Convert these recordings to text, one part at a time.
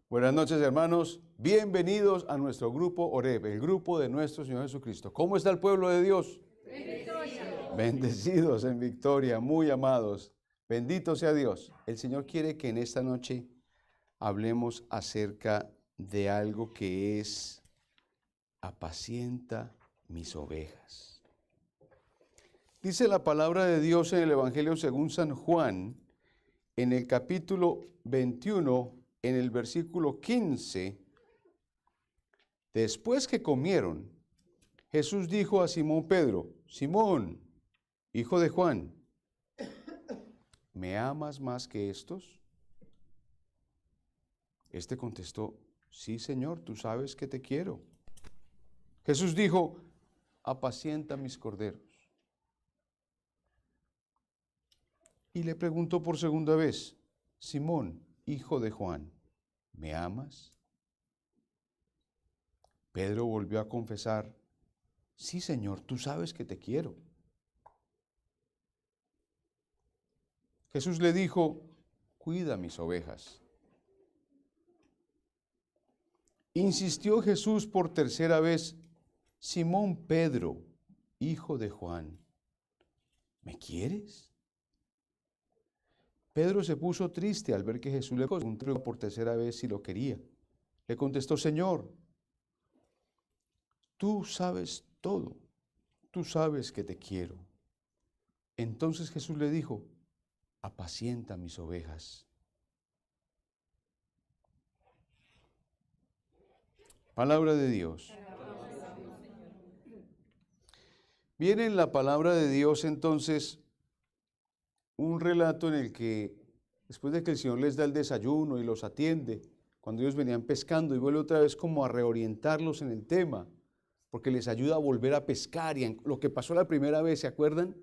Buenas noches, hermanos. Bienvenidos a nuestro grupo Oreb, el grupo de nuestro Señor Jesucristo. ¿Cómo está el pueblo de Dios? Bendecidos en victoria, muy amados. Bendito sea Dios. El Señor quiere que en esta noche hablemos acerca de algo que es apacienta mis ovejas. Dice la palabra de Dios en el Evangelio según San Juan, en el capítulo 21, en el versículo 15, después que comieron, Jesús dijo a Simón Pedro: Simón, hijo de Juan, ¿me amas más que estos? Este contestó: sí, Señor, tú sabes que te quiero. Jesús dijo: apacienta mis corderos. Y le preguntó por segunda vez: Simón, hijo de Juan, ¿me amas? Pedro volvió a confesar: sí, Señor, tú sabes que te quiero. Jesús le dijo: cuida mis ovejas. Insistió Jesús por tercera vez: Simón Pedro, hijo de Juan, ¿me quieres? Pedro se puso triste al ver que Jesús le preguntó por tercera vez si lo quería. Le contestó: Señor, tú sabes todo, tú sabes que te quiero. Entonces Jesús le dijo: apacienta mis ovejas. Palabra de Dios. Viene en la palabra de Dios entonces un relato en el que, después de que el Señor les da el desayuno y los atiende, cuando ellos venían pescando, y vuelve otra vez como a reorientarlos en el tema, porque les ayuda a volver a pescar, y lo que pasó la primera vez, ¿se acuerdan?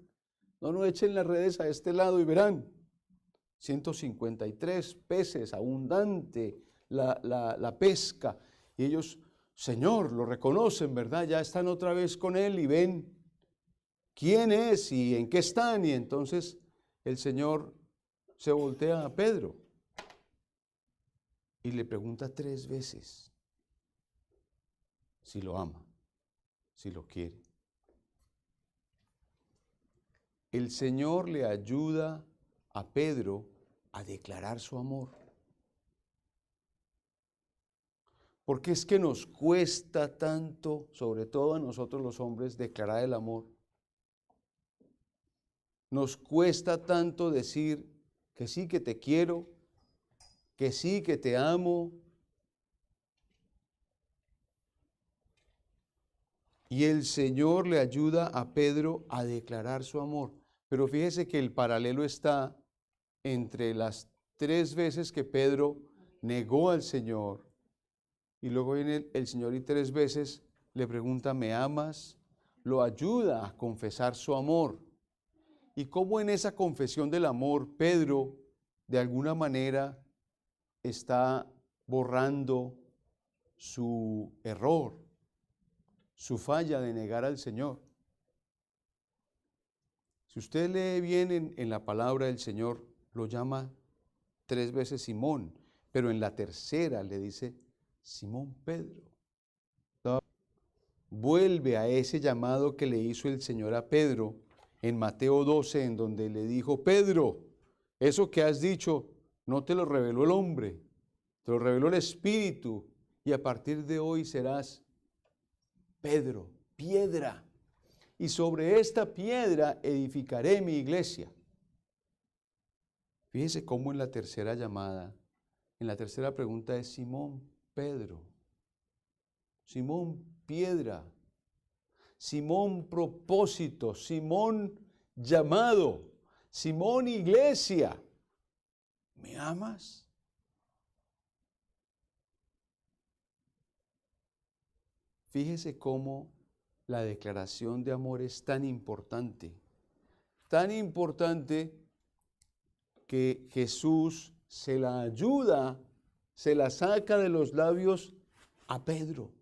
No echen las redes a este lado y verán. 153 peces, abundante la pesca, y ellos, Señor, lo reconocen, ¿verdad? Ya están otra vez con Él y ven quién es y en qué están, y entonces el Señor se voltea a Pedro y le pregunta 3 veces si lo ama, si lo quiere. El Señor le ayuda a Pedro a declarar su amor. Porque es que nos cuesta tanto, sobre todo a nosotros los hombres, declarar el amor. Nos cuesta tanto decir que sí, que te quiero, que sí, que te amo. Y el Señor le ayuda a Pedro a declarar su amor. Pero fíjese que el paralelo está entre las 3 veces que Pedro negó al Señor, y luego viene el Señor y 3 veces le pregunta: ¿me amas? Lo ayuda a confesar su amor. Y cómo en esa confesión del amor Pedro de alguna manera está borrando su error, su falla de negar al Señor. Si usted lee bien en la palabra del Señor, lo llama 3 veces Simón, pero en la tercera le dice Simón Pedro. Vuelve a ese llamado que le hizo el Señor a Pedro en Mateo 12, en donde le dijo: Pedro, eso que has dicho no te lo reveló el hombre, te lo reveló el Espíritu, y a partir de hoy serás Pedro, piedra, y sobre esta piedra edificaré mi iglesia. Fíjese cómo en la tercera llamada, en la tercera pregunta es Simón Pedro, Simón piedra, Simón propósito, Simón llamado, Simón iglesia. ¿Me amas? Fíjese cómo la declaración de amor es tan importante que Jesús se la ayuda, se la saca de los labios a Pedro,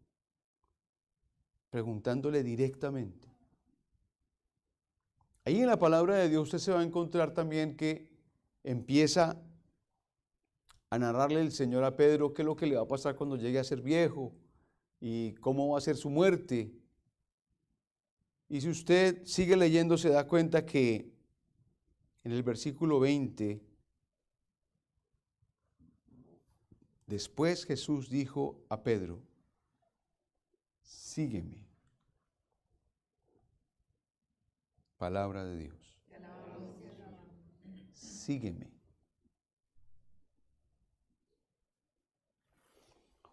preguntándole directamente. Ahí en la palabra de Dios usted se va a encontrar también que empieza a narrarle el Señor a Pedro qué es lo que le va a pasar cuando llegue a ser viejo y cómo va a ser su muerte. Y si usted sigue leyendo se da cuenta que en el versículo 20, después Jesús dijo a Pedro, sígueme. Palabra de Dios. Sígueme.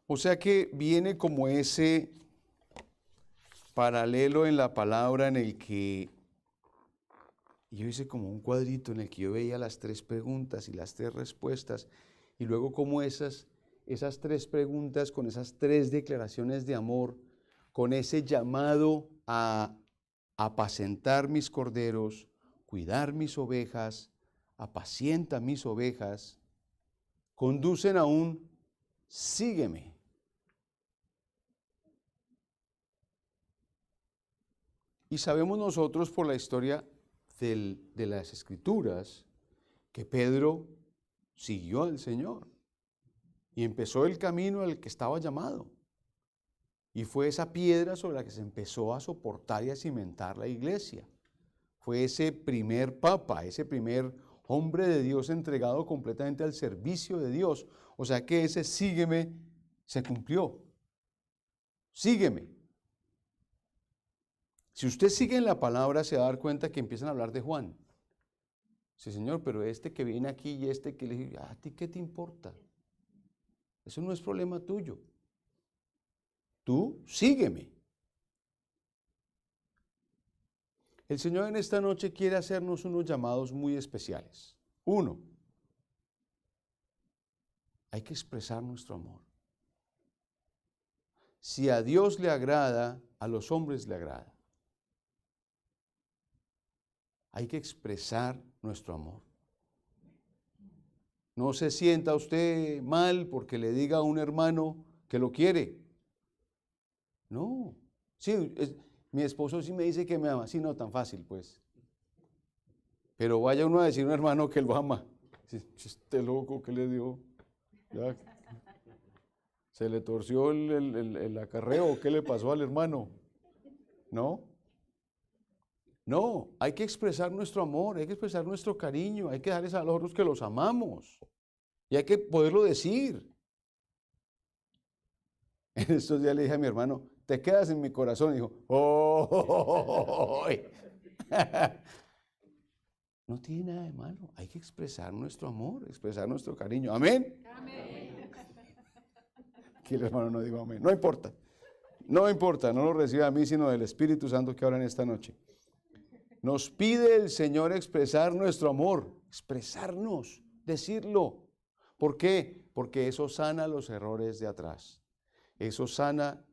O sea que viene como ese paralelo en la palabra en el que yo hice como un cuadrito en el que yo veía las 3 preguntas y las 3 respuestas y luego como esas 3 preguntas con esas 3 declaraciones de amor, con ese llamado a apacentar mis corderos, cuidar mis ovejas, apacienta mis ovejas, conducen a un sígueme. Y sabemos nosotros por la historia de las Escrituras que Pedro siguió al Señor y empezó el camino al que estaba llamado. Y fue esa piedra sobre la que se empezó a soportar y a cimentar la iglesia. Fue ese primer papa, ese primer hombre de Dios entregado completamente al servicio de Dios. O sea que ese sígueme se cumplió. Sígueme. Si usted sigue en la palabra se va a dar cuenta que empiezan a hablar de Juan. Sí, Señor, pero este que viene aquí y este que le dice, ¿a ti qué te importa? Eso no es problema tuyo. Tú sígueme. El Señor en esta noche quiere hacernos unos llamados muy especiales. 1, hay que expresar nuestro amor. Si a Dios le agrada, a los hombres le agrada. Hay que expresar nuestro amor. No se sienta usted mal porque le diga a un hermano que lo quiere. No. Sí, mi esposo sí me dice que me ama. Sí, no, tan fácil pues. Pero vaya uno a decir a un hermano que lo ama. Este loco, ¿qué le dio? ¿Ya? ¿Se le torció el acarreo? ¿Qué le pasó al hermano? ¿No? No, hay que expresar nuestro amor, hay que expresar nuestro cariño, hay que darles a los otros que los amamos. Y hay que poderlo decir. En estos días le dije a mi hermano, te quedas en mi corazón. Y dijo, ¡oh! No tiene nada de malo. Hay que expresar nuestro amor, expresar nuestro cariño. ¿Amén? Amén. Que el hermano no dijo amén. No importa. No importa, no lo recibe a mí, sino del Espíritu Santo que ahora en esta noche. Nos pide el Señor expresar nuestro amor, expresarnos, decirlo. ¿Por qué? Porque eso sana los errores de atrás. Eso sana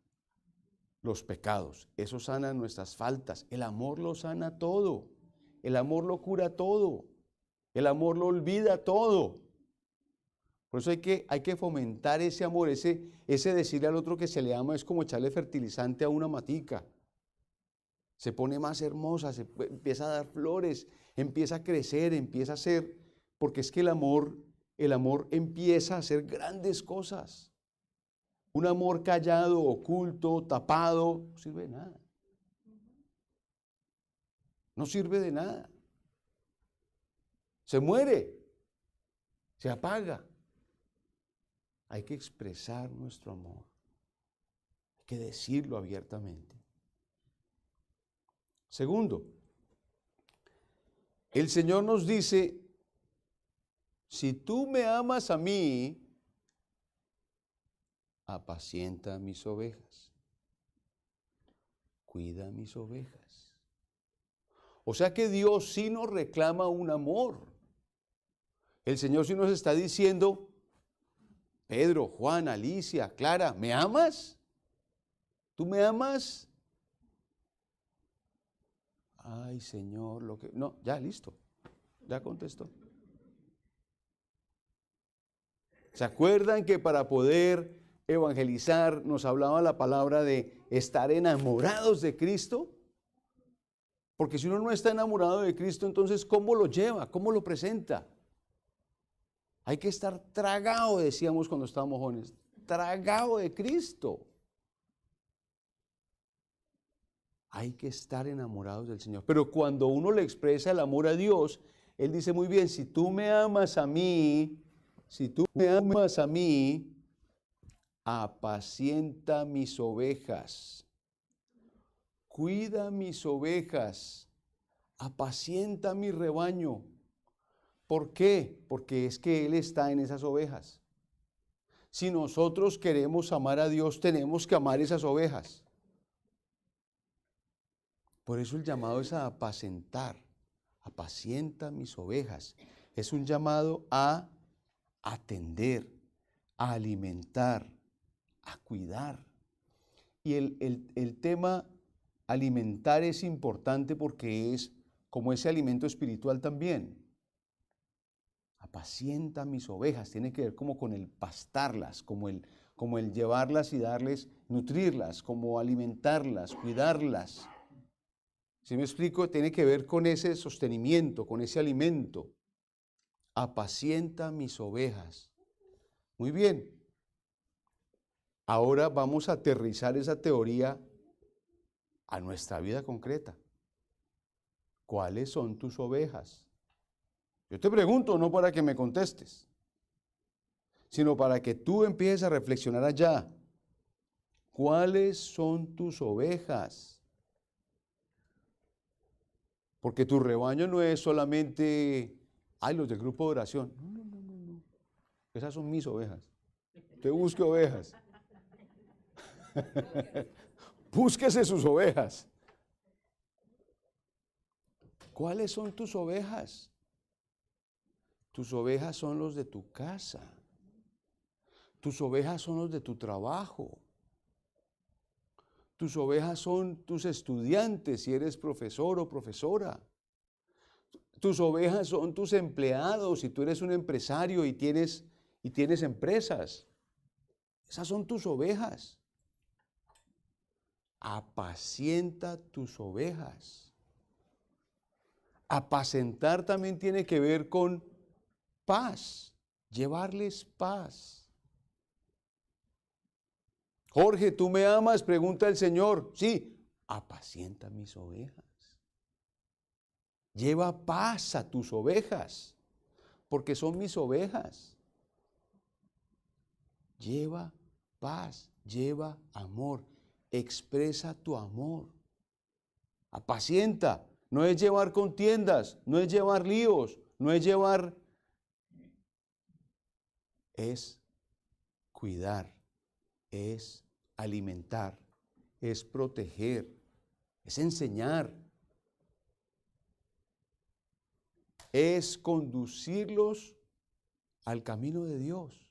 los pecados. Eso sana nuestras faltas. El amor lo sana todo. El amor lo cura todo. El amor lo olvida todo. Por eso hay que fomentar ese amor, ese decirle al otro que se le ama es como echarle fertilizante a una matica. Se pone más hermosa, empieza a dar flores, empieza a crecer, empieza a ser, porque es que el amor empieza a hacer grandes cosas. Un amor callado, oculto, tapado, no sirve de nada. No sirve de nada. Se muere, se apaga. Hay que expresar nuestro amor. Hay que decirlo abiertamente. Segundo, el Señor nos dice, si tú me amas a mí, apacienta mis ovejas, cuida mis ovejas. O sea que Dios sí nos reclama un amor. El Señor sí nos está diciendo, Pedro, Juan, Alicia, Clara, ¿me amas? ¿Tú me amas? Ay, Señor, lo que... No, ya, listo. Ya contestó. ¿Se acuerdan que para poder evangelizar nos hablaba la palabra de estar enamorados de Cristo? Porque si uno no está enamorado de Cristo, entonces ¿cómo lo lleva? ¿Cómo lo presenta? Hay que estar tragado, decíamos cuando estábamos jóvenes, tragado de Cristo. Hay que estar enamorados del Señor. Pero cuando uno le expresa el amor a Dios, Él dice muy bien, si tú me amas a mí, apacienta mis ovejas, cuida mis ovejas, apacienta mi rebaño. ¿Por qué? Porque es que Él está en esas ovejas. Si nosotros queremos amar a Dios, tenemos que amar esas ovejas. Por eso el llamado es a apacentar, apacienta mis ovejas. Es un llamado a atender, a alimentar, a cuidar. Y el tema alimentar es importante porque es como ese alimento espiritual también. Apacienta mis ovejas, tiene que ver como con el pastarlas, como el llevarlas y darles, nutrirlas, como alimentarlas, cuidarlas. ¿Sí me explico? Tiene que ver con ese sostenimiento, con ese alimento. Apacienta mis ovejas. Muy bien. Ahora vamos a aterrizar esa teoría a nuestra vida concreta. ¿Cuáles son tus ovejas? Yo te pregunto no para que me contestes, sino para que tú empieces a reflexionar allá. ¿Cuáles son tus ovejas? Porque tu rebaño no es solamente, los del grupo de oración. No. Esas son mis ovejas. Usted busque ovejas. Búsquese sus ovejas. ¿Cuáles son tus ovejas? Tus ovejas son los de tu casa. Tus ovejas son los de tu trabajo. Tus ovejas son tus estudiantes, si eres profesor o profesora. Tus ovejas son tus empleados, si tú eres un empresario y tienes empresas. Esas son tus ovejas. Apacienta tus ovejas. Apacentar también tiene que ver con paz, llevarles paz. Jorge, ¿tú me amas? Pregunta el Señor. Sí, apacienta mis ovejas. Lleva paz a tus ovejas, porque son mis ovejas. Lleva paz, lleva amor, expresa tu amor. Apacienta, no es llevar contiendas, no es llevar líos, no es llevar, es cuidar, es alimentar, es proteger, es enseñar, es conducirlos al camino de Dios,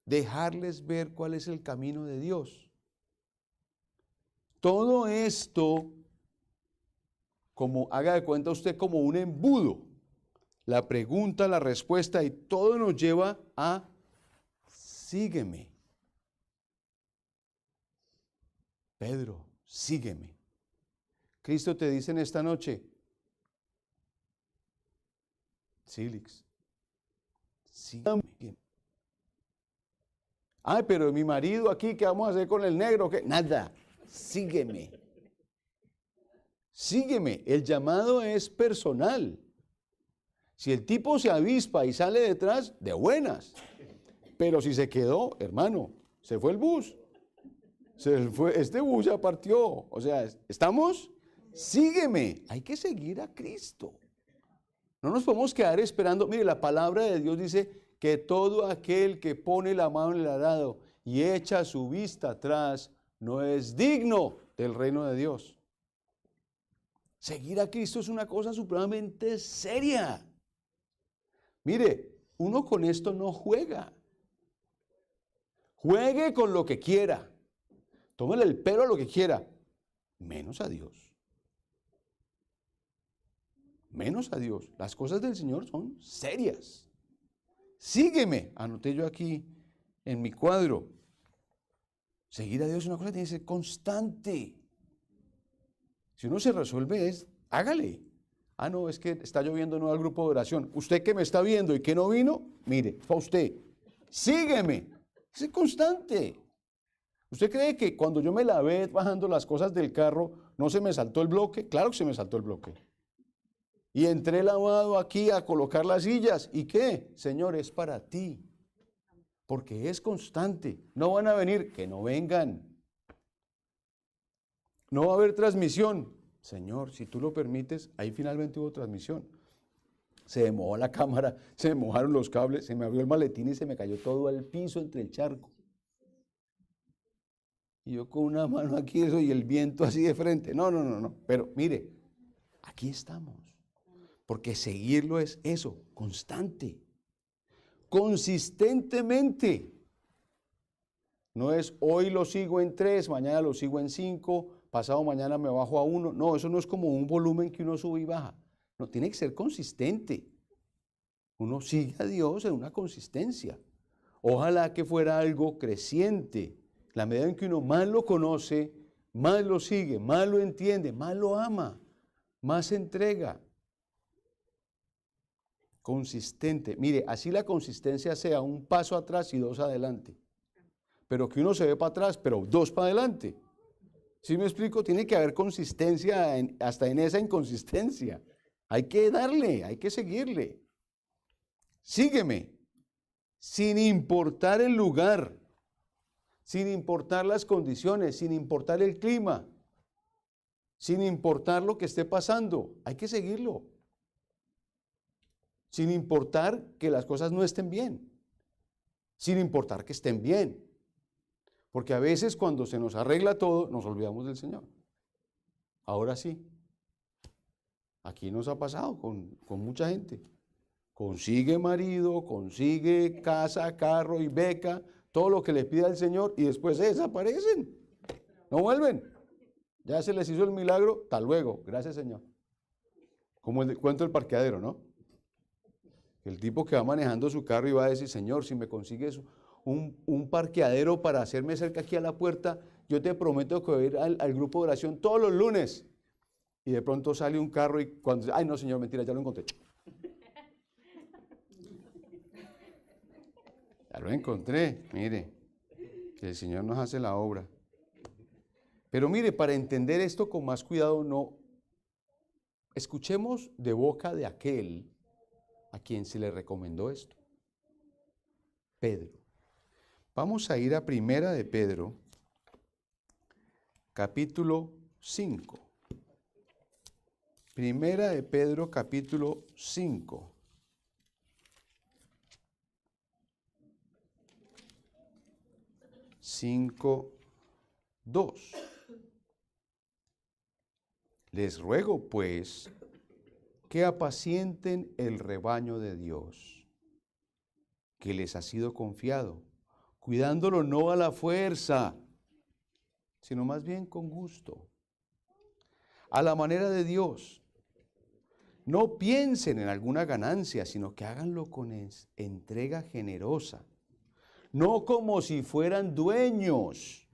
dejarles ver cuál es el camino de Dios. Todo esto, como haga de cuenta usted, como un embudo, la pregunta, la respuesta y todo nos lleva a sígueme. Pedro, sígueme. Cristo te dice en esta noche, Sílix, sígueme. Ay, pero mi marido aquí, ¿qué vamos a hacer con el negro? ¿Qué? Nada, sígueme. Sígueme. El llamado es personal. Si el tipo se avispa y sale detrás, de buenas. Pero si se quedó, hermano, se fue el bus. Este bus ya partió. O sea, ¿estamos? Sígueme. Hay que seguir a Cristo. No nos podemos quedar esperando. Mire, la palabra de Dios dice que todo aquel que pone la mano en el arado y echa su vista atrás no es digno del reino de Dios. Seguir a Cristo es una cosa supremamente seria. Mire, uno con esto no juega. Juegue con lo que quiera. Tómele el pelo a lo que quiera. Menos a Dios. Menos a Dios. Las cosas del Señor son serias. Sígueme. Anoté yo aquí en mi cuadro. Seguir a Dios es una cosa que tiene que ser constante. Si uno se resuelve hágale. Ah, no, es que está lloviendo, no al grupo de oración. Usted que me está viendo y que no vino, mire, fue a usted. Sígueme. Es constante. ¿Usted cree que cuando yo me lavé bajando las cosas del carro, no se me saltó el bloque? Claro que se me saltó el bloque. Y entré lavado aquí a colocar las sillas. ¿Y qué? Señor, es para ti. Porque es constante. No van a venir, que no vengan. No va a haber transmisión. Señor, si tú lo permites, ahí finalmente hubo transmisión. Se me mojó la cámara, se me mojaron los cables, se me abrió el maletín y se me cayó todo al piso entre el charco. Y yo con una mano aquí eso y el viento así de frente. No. Pero mire, aquí estamos. Porque seguirlo es eso, constante. Consistentemente. No es hoy lo sigo en 3, mañana lo sigo en 5, pasado mañana me bajo a 1. No, eso no es como un volumen que uno sube y baja. No, tiene que ser consistente. Uno sigue a Dios en una consistencia. Ojalá que fuera algo creciente. La medida en que uno más lo conoce, más lo sigue, más lo entiende, más lo ama, más se entrega. Consistente. Mire, así la consistencia sea un paso atrás y 2 adelante. Pero que uno se ve para atrás, pero 2 para adelante. ¿Sí me explico? Tiene que haber consistencia hasta en esa inconsistencia. Hay que darle, hay que seguirle. Sígueme, sin importar el lugar, sin importar las condiciones, sin importar el clima, sin importar lo que esté pasando. Hay que seguirlo. Sin importar que las cosas no estén bien, sin importar que estén bien. Porque a veces cuando se nos arregla todo, nos olvidamos del Señor. Ahora sí, aquí nos ha pasado con mucha gente. Consigue marido, consigue casa, carro y beca, todo lo que les pida el Señor y después desaparecen. No vuelven. Ya se les hizo el milagro, hasta luego, gracias Señor. Como el cuento del parqueadero, ¿no? El tipo que va manejando su carro y va a decir, Señor, si me consigues un parqueadero para hacerme cerca aquí a la puerta, yo te prometo que voy a ir al grupo de oración todos los lunes. Y de pronto sale un carro y cuando dice, ay no Señor, mentira, ya lo encontré. Ya lo encontré, mire, que el Señor nos hace la obra. Pero mire, para entender esto con más cuidado, no escuchemos de boca de aquel a quien se le recomendó esto, Pedro. Vamos a ir a Primera de Pedro, capítulo 5. Primera de Pedro, capítulo 5. Cinco, 2. Les ruego, pues, que apacienten el rebaño de Dios, que les ha sido confiado, cuidándolo no a la fuerza, sino más bien con gusto, a la manera de Dios. No piensen en alguna ganancia, sino que háganlo con entrega generosa, no como si fueran dueños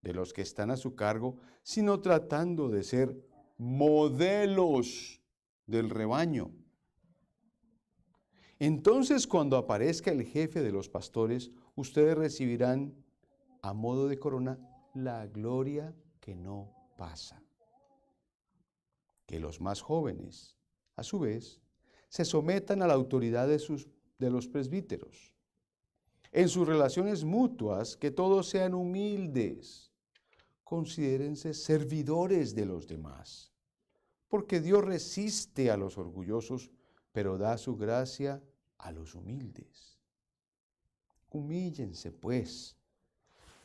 de los que están a su cargo, sino tratando de ser modelos del rebaño. Entonces, cuando aparezca el jefe de los pastores, ustedes recibirán a modo de corona la gloria que no pasa. Que los más jóvenes, a su vez, se sometan a la autoridad de los presbíteros. En sus relaciones mutuas, que todos sean humildes. Considérense servidores de los demás, porque Dios resiste a los orgullosos, pero da su gracia a los humildes. Humíllense, pues,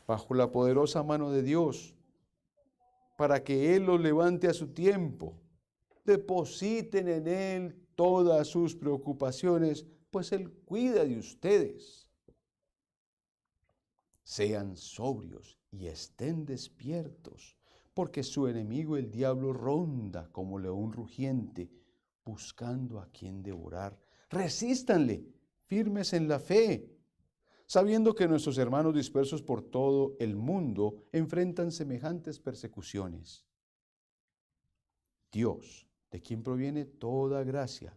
bajo la poderosa mano de Dios, para que Él los levante a su tiempo. Depositen en Él todas sus preocupaciones, pues Él cuida de ustedes. Sean sobrios y estén despiertos, porque su enemigo el diablo ronda como león rugiente, buscando a quien devorar. Resístanle, firmes en la fe, sabiendo que nuestros hermanos dispersos por todo el mundo enfrentan semejantes persecuciones. Dios, de quien proviene toda gracia.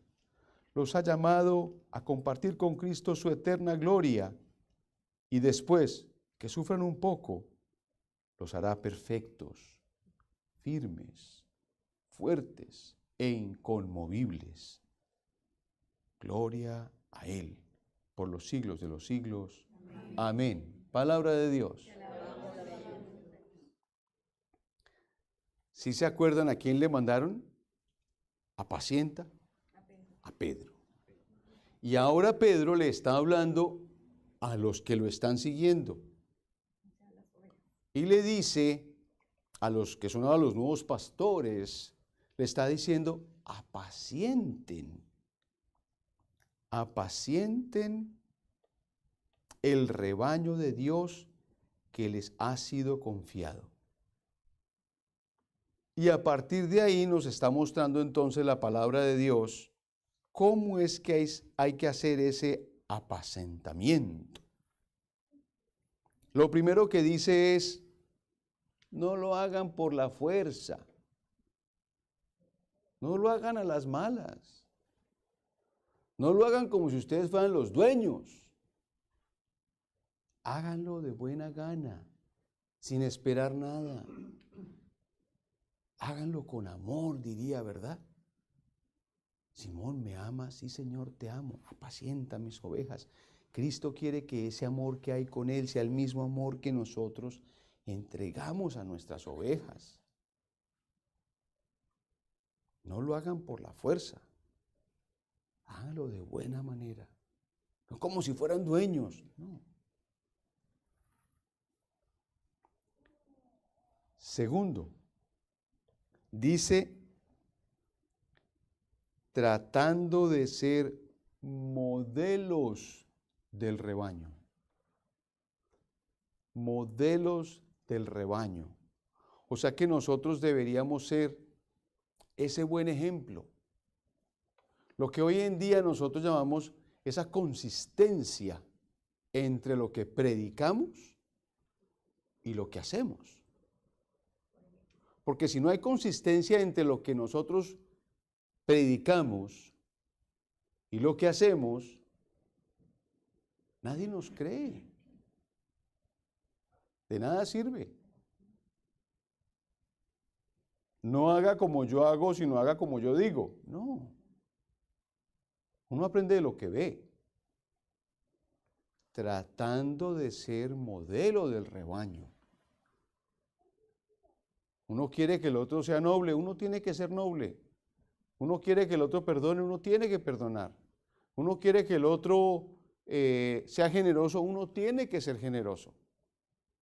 Los ha llamado a compartir con Cristo su eterna gloria y después que sufran un poco, los hará perfectos, firmes, fuertes e inconmovibles. Gloria a Él por los siglos de los siglos. Amén. Palabra de Dios. ¿Sí se acuerdan a quién le mandaron? Apacienta a Pedro. Y ahora Pedro le está hablando a los que lo están siguiendo. Y le dice a los que son ahora los nuevos pastores, le está diciendo, apacienten el rebaño de Dios que les ha sido confiado. Y a partir de ahí nos está mostrando entonces la palabra de Dios, cómo es que hay que hacer ese apacentamiento. Lo primero que dice es, no lo hagan por la fuerza, no lo hagan a las malas, no lo hagan como si ustedes fueran los dueños. Háganlo de buena gana, sin esperar nada. Háganlo con amor, diría, ¿verdad? Simón, ¿me amas? Sí, Señor, te amo. Apacienta mis ovejas. Cristo quiere que ese amor que hay con Él sea el mismo amor que nosotros entregamos a nuestras ovejas. No lo hagan por la fuerza. Háganlo de buena manera. No como si fueran dueños, no. Segundo, dice, tratando de ser modelos del rebaño. Modelos del rebaño. O sea que nosotros deberíamos ser ese buen ejemplo. Lo que hoy en día nosotros llamamos esa consistencia entre lo que predicamos y lo que hacemos. Porque si no hay consistencia entre lo que nosotros predicamos y lo que hacemos, nadie nos cree. De nada sirve. No haga como yo hago, sino haga como yo digo. No. Uno aprende de lo que ve. Tratando de ser modelo del rebaño. Uno quiere que el otro sea noble, uno tiene que ser noble. Uno quiere que el otro perdone, uno tiene que perdonar. Uno quiere que el otro sea generoso, uno tiene que ser generoso.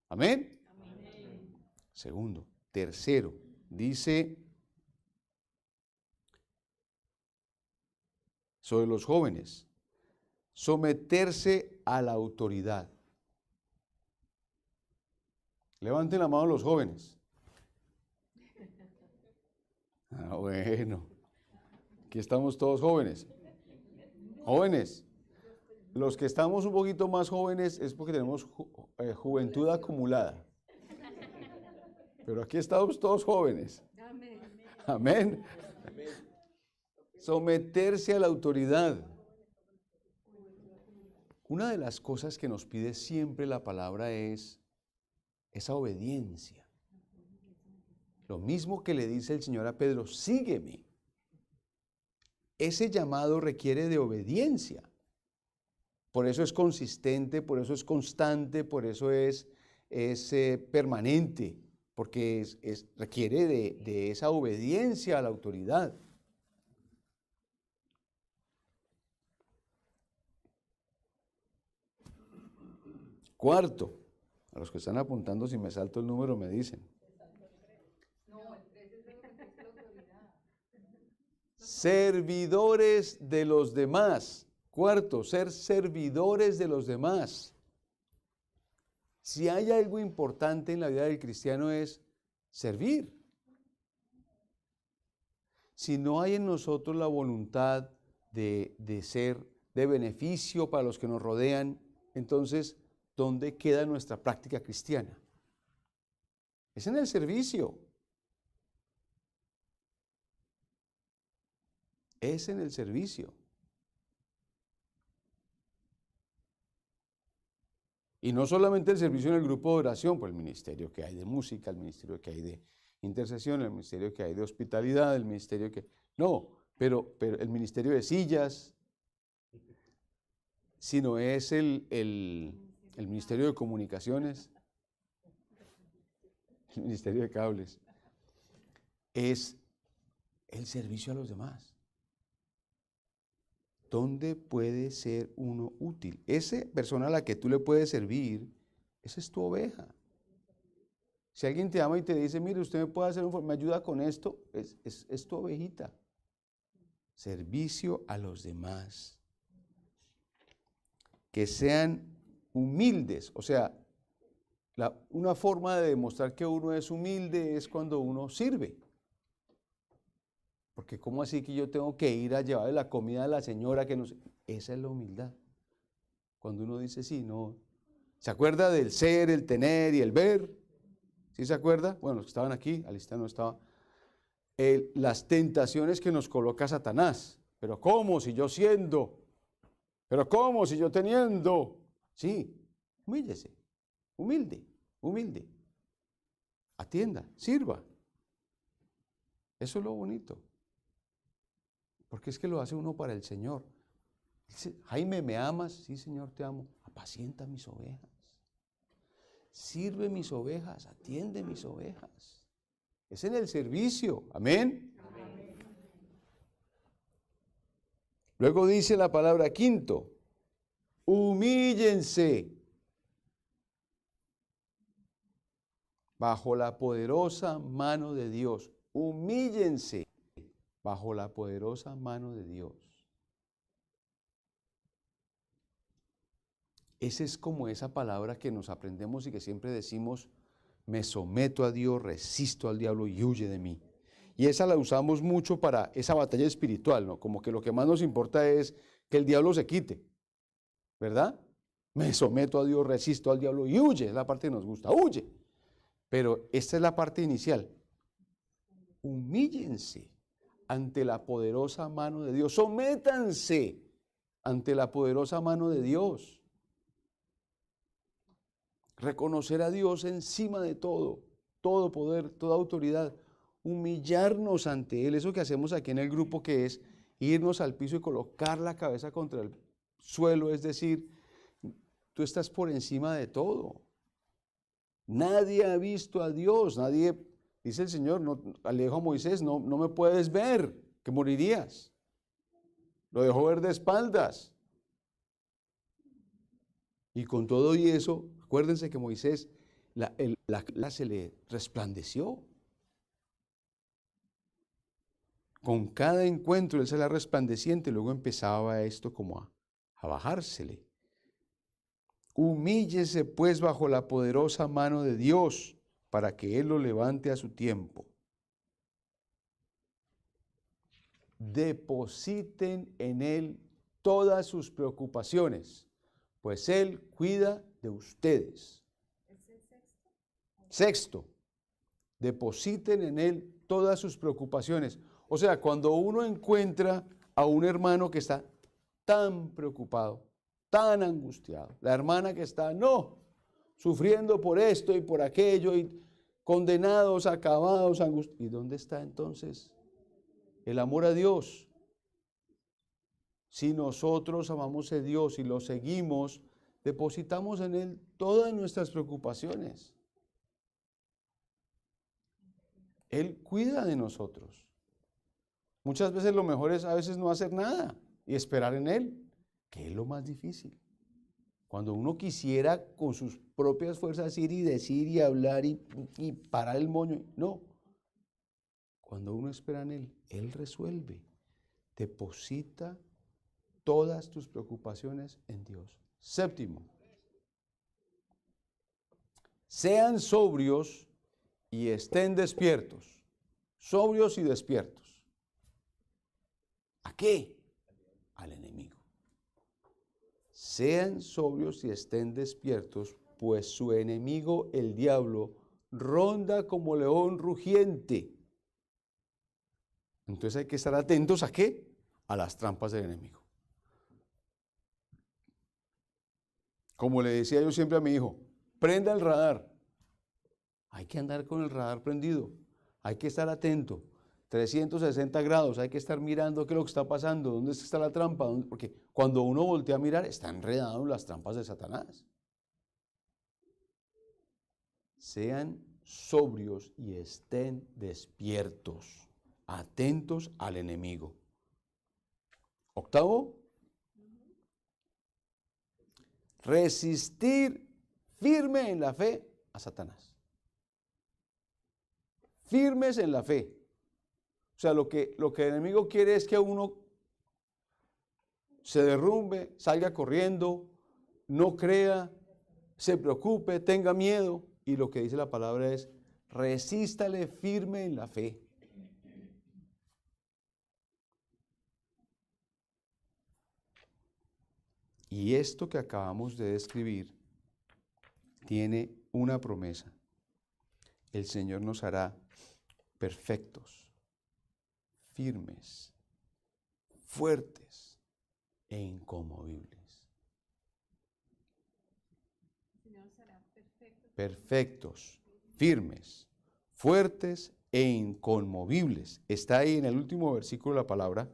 ¿Amén? Amén. Segundo. Tercero, dice sobre los jóvenes, someterse a la autoridad. Levanten la mano los jóvenes. Bueno, aquí estamos todos jóvenes. Jóvenes. Los que estamos un poquito más jóvenes es porque tenemos juventud acumulada. Pero aquí estamos todos jóvenes. Amén. Someterse a la autoridad. Una de las cosas que nos pide siempre la palabra es esa obediencia. Lo mismo que le dice el Señor a Pedro, sígueme. Ese llamado requiere de obediencia. Por eso es consistente, por eso es constante, por eso es permanente, porque requiere de esa obediencia a la autoridad. Cuarto, a los que están apuntando, si me salto el número me dicen. Servidores de los demás. Cuarto, ser servidores de los demás. Si hay algo importante en la vida del cristiano es servir. Si no hay en nosotros la voluntad de ser de beneficio para los que nos rodean, entonces, ¿dónde queda nuestra práctica cristiana? Es en el servicio. es en el servicio. Y no solamente el servicio en el grupo de oración, pues el ministerio que hay de música, el ministerio que hay de intercesión, el ministerio que hay de hospitalidad, el ministerio que... No, pero el ministerio de sillas, sino es el ministerio de comunicaciones, el ministerio de cables, es el servicio a los demás. ¿Dónde puede ser uno útil? Esa persona a la que tú le puedes servir, esa es tu oveja. Si alguien te ama y te dice, mire, usted me puede hacer me ayuda con esto, es tu ovejita. Servicio a los demás. Que sean humildes, o sea, una forma de demostrar que uno es humilde es cuando uno sirve. Porque ¿cómo así que yo tengo que ir a llevarle la comida a la señora que no sé? Esa es la humildad. Cuando uno dice sí, no. ¿Se acuerda del ser, el tener y el ver? ¿Sí se acuerda? Bueno, los que estaban aquí, Alicia no estaba. Las tentaciones que nos coloca Satanás. Pero ¿cómo si yo siendo? Pero ¿cómo si yo teniendo? Sí, humíllese, humilde, humilde. Atienda, sirva. Eso es lo bonito. Porque es que lo hace uno para el Señor. Dice, Jaime, ¿me amas? Sí, Señor, te amo. Apacienta mis ovejas. Sirve mis ovejas, atiende mis ovejas. Es en el servicio. Amén. Amén. Luego dice la palabra quinto. Humíllense bajo la poderosa mano de Dios. Humíllense bajo la poderosa mano de Dios. Esa es como esa palabra que nos aprendemos y que siempre decimos, me someto a Dios, resisto al diablo y huye de mí. Y esa la usamos mucho para esa batalla espiritual, ¿no? Como que lo que más nos importa es que el diablo se quite, ¿verdad? Me someto a Dios, resisto al diablo y huye, es la parte que nos gusta, huye. Pero esta es la parte inicial. Humíllense ante la poderosa mano de Dios. Sométanse ante la poderosa mano de Dios. Reconocer a Dios encima de todo, todo poder, toda autoridad. Humillarnos ante Él. Eso que hacemos aquí en el grupo, que es irnos al piso y colocar la cabeza contra el suelo. Es decir, tú estás por encima de todo. Nadie ha visto a Dios, nadie... Dice el Señor, no, le dijo a Moisés, no me puedes ver, que morirías. Lo dejó ver de espaldas. Y con todo y eso, acuérdense que Moisés, la se le resplandeció. Con cada encuentro él se la resplandeciente, luego empezaba esto como a bajársele. Humíllese pues bajo la poderosa mano de Dios, para que Él lo levante a su tiempo. Depositen en Él todas sus preocupaciones, pues Él cuida de ustedes. ¿Es el sexto? Sexto, depositen en Él todas sus preocupaciones. O sea, cuando uno encuentra a un hermano que está tan preocupado, tan angustiado, la hermana que está, sufriendo por esto y por aquello, y condenados, acabados, angustiados. ¿Y dónde está entonces el amor a Dios? Si nosotros amamos a Dios y lo seguimos, depositamos en Él todas nuestras preocupaciones. Él cuida de nosotros. Muchas veces lo mejor es a veces no hacer nada y esperar en Él, que es lo más difícil. Cuando uno quisiera con sus propias fuerzas ir y decir y hablar y parar el moño, no. Cuando uno espera en Él, Él resuelve. Deposita todas tus preocupaciones en Dios. Séptimo, sean sobrios y estén despiertos. Sobrios y despiertos. ¿A qué? Al enemigo. Sean sobrios y estén despiertos, pues su enemigo, el diablo, ronda como león rugiente. Entonces hay que estar atentos ¿a qué? a las trampas del enemigo. Como le decía yo siempre a mi hijo, prenda el radar. Hay que andar con el radar prendido, hay que estar atento, 360 grados, hay que estar mirando qué es lo que está pasando, dónde está la trampa, porque cuando uno voltea a mirar, está enredado en las trampas de Satanás. Sean sobrios y estén despiertos, atentos al enemigo. Octavo, resistir firme en la fe a Satanás. Firmes en la fe. O sea, lo que el enemigo quiere es que uno se derrumbe, salga corriendo, no crea, se preocupe, tenga miedo. Y lo que dice la palabra es, resístale firme en la fe. Y esto que acabamos de describir tiene una promesa. El Señor nos hará perfectos, firmes, fuertes e inconmovibles. Perfectos, firmes, fuertes e inconmovibles. Está ahí en el último versículo de la palabra,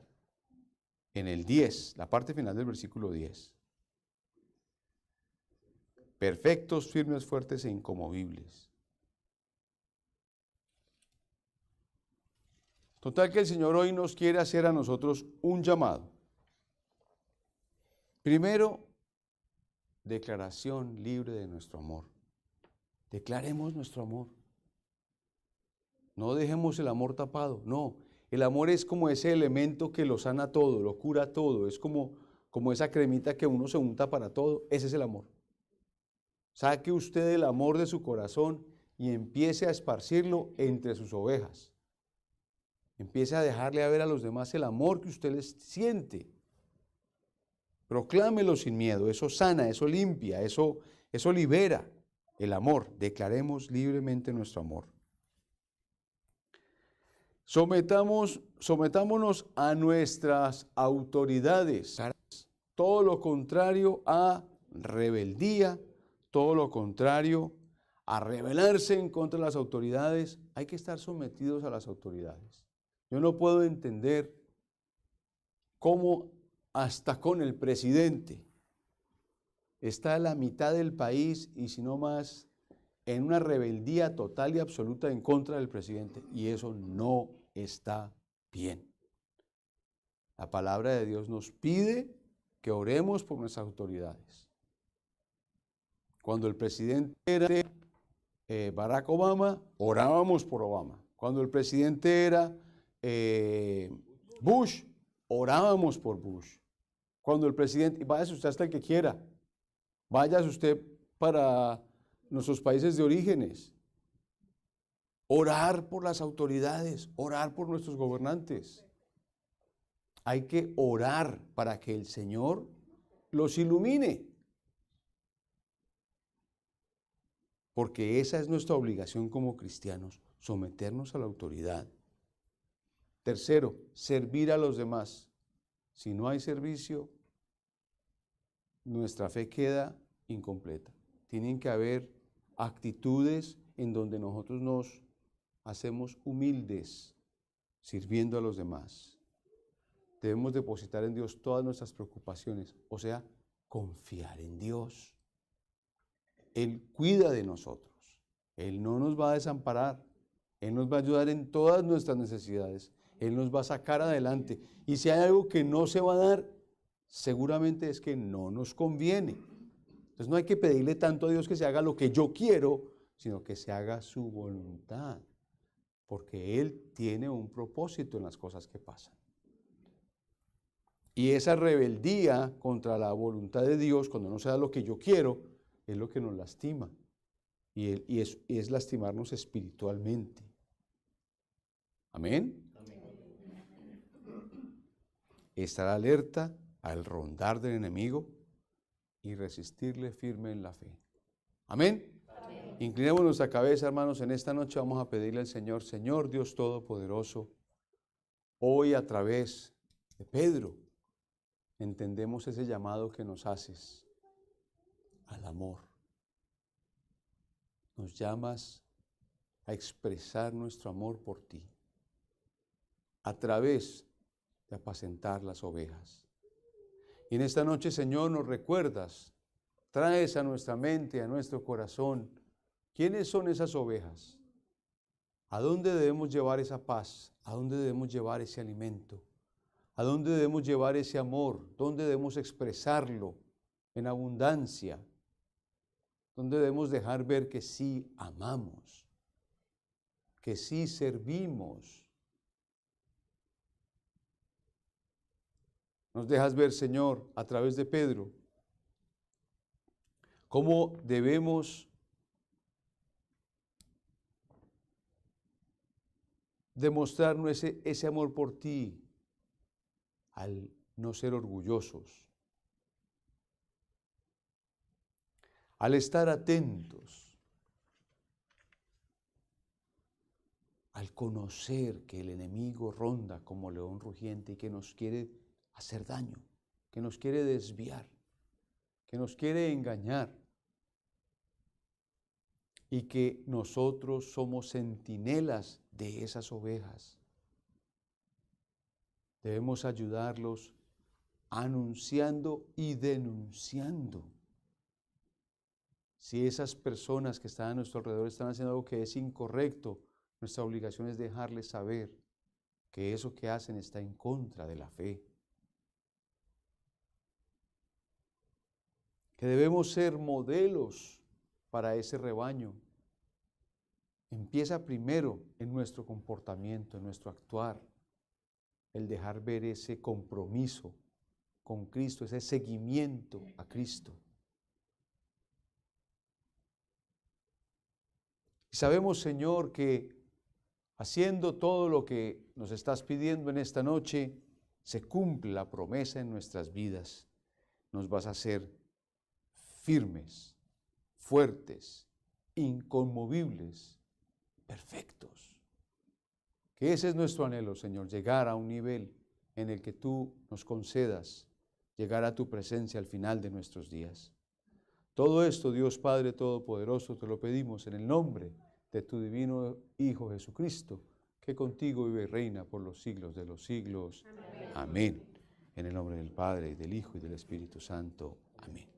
en el 10, la parte final del versículo 10. Perfectos, firmes, fuertes e inconmovibles. Total que el Señor hoy nos quiere hacer a nosotros un llamado. Primero, declaración libre de nuestro amor. Declaremos nuestro amor. No dejemos el amor tapado, no. El amor es como ese elemento que lo sana todo, lo cura todo. Es como esa cremita que uno se unta para todo. Ese es el amor. Saque usted el amor de su corazón y empiece a esparcirlo entre sus ovejas. Empiece a dejarle a ver a los demás el amor que usted les siente. Proclámelo sin miedo. Eso sana, eso limpia, eso libera. El amor, declaremos libremente nuestro amor. Sometámonos a nuestras autoridades. Todo lo contrario a rebeldía, todo lo contrario a rebelarse en contra de las autoridades. Hay que estar sometidos a las autoridades. Yo no puedo entender cómo hasta con el presidente está la mitad del país y si no más en una rebeldía total y absoluta en contra del presidente, y eso no está bien. La palabra de Dios nos pide que oremos por nuestras autoridades. Cuando el presidente era Barack Obama, orábamos por Obama. Cuando el presidente era Bush, orábamos por Bush. Cuando el presidente, váyase usted hasta el que quiera, váyase usted para nuestros países de orígenes, orar por las autoridades, orar por nuestros gobernantes. Hay que orar para que el Señor los ilumine, porque esa es nuestra obligación como cristianos, someternos a la autoridad. Tercero, servir a los demás. Si no hay servicio, nuestra fe queda incompleta. Tienen que haber actitudes en donde nosotros nos hacemos humildes, sirviendo a los demás. Debemos depositar en Dios todas nuestras preocupaciones, o sea, confiar en Dios. Él cuida de nosotros. Él no nos va a desamparar. Él nos va a ayudar en todas nuestras necesidades. Él nos va a sacar adelante. Y si hay algo que no se va a dar, seguramente es que no nos conviene. Entonces no hay que pedirle tanto a Dios que se haga lo que yo quiero, sino que se haga su voluntad. Porque Él tiene un propósito en las cosas que pasan. Y esa rebeldía contra la voluntad de Dios, cuando no se da lo que yo quiero, es lo que nos lastima. Y es lastimarnos espiritualmente. ¿Amén? Estar alerta al rondar del enemigo y resistirle firme en la fe. ¿Amén? Amén. Inclinemos nuestra cabeza, hermanos, en esta noche vamos a pedirle al Señor, Señor Dios Todopoderoso, hoy a través de Pedro, entendemos ese llamado que nos haces al amor. Nos llamas a expresar nuestro amor por ti a través de apacentar las ovejas. Y en esta noche, Señor, nos recuerdas, traes a nuestra mente, a nuestro corazón, ¿quiénes son esas ovejas? ¿A dónde debemos llevar esa paz? ¿A dónde debemos llevar ese alimento? ¿A dónde debemos llevar ese amor? ¿Dónde debemos expresarlo en abundancia? ¿Dónde debemos dejar ver que sí amamos? Que sí servimos. Nos dejas ver, Señor, a través de Pedro, cómo debemos demostrarnos ese amor por ti al no ser orgullosos, al estar atentos, al conocer que el enemigo ronda como león rugiente y que nos quiere hacer daño, que nos quiere desviar, que nos quiere engañar y que nosotros somos centinelas de esas ovejas. Debemos ayudarlos anunciando y denunciando. Si esas personas que están a nuestro alrededor están haciendo algo que es incorrecto, nuestra obligación es dejarles saber que eso que hacen está en contra de la fe. Que debemos ser modelos para ese rebaño. Empieza primero en nuestro comportamiento, en nuestro actuar, el dejar ver ese compromiso con Cristo, ese seguimiento a Cristo. Y sabemos, Señor, que haciendo todo lo que nos estás pidiendo en esta noche, se cumple la promesa en nuestras vidas. Nos vas a hacer firmes, fuertes, inconmovibles, perfectos. Que ese es nuestro anhelo, Señor, llegar a un nivel en el que tú nos concedas, llegar a tu presencia al final de nuestros días. Todo esto, Dios Padre Todopoderoso, te lo pedimos en el nombre de tu divino Hijo Jesucristo, que contigo vive y reina por los siglos de los siglos. Amén. En el nombre del Padre, y del Hijo, y del Espíritu Santo. Amén.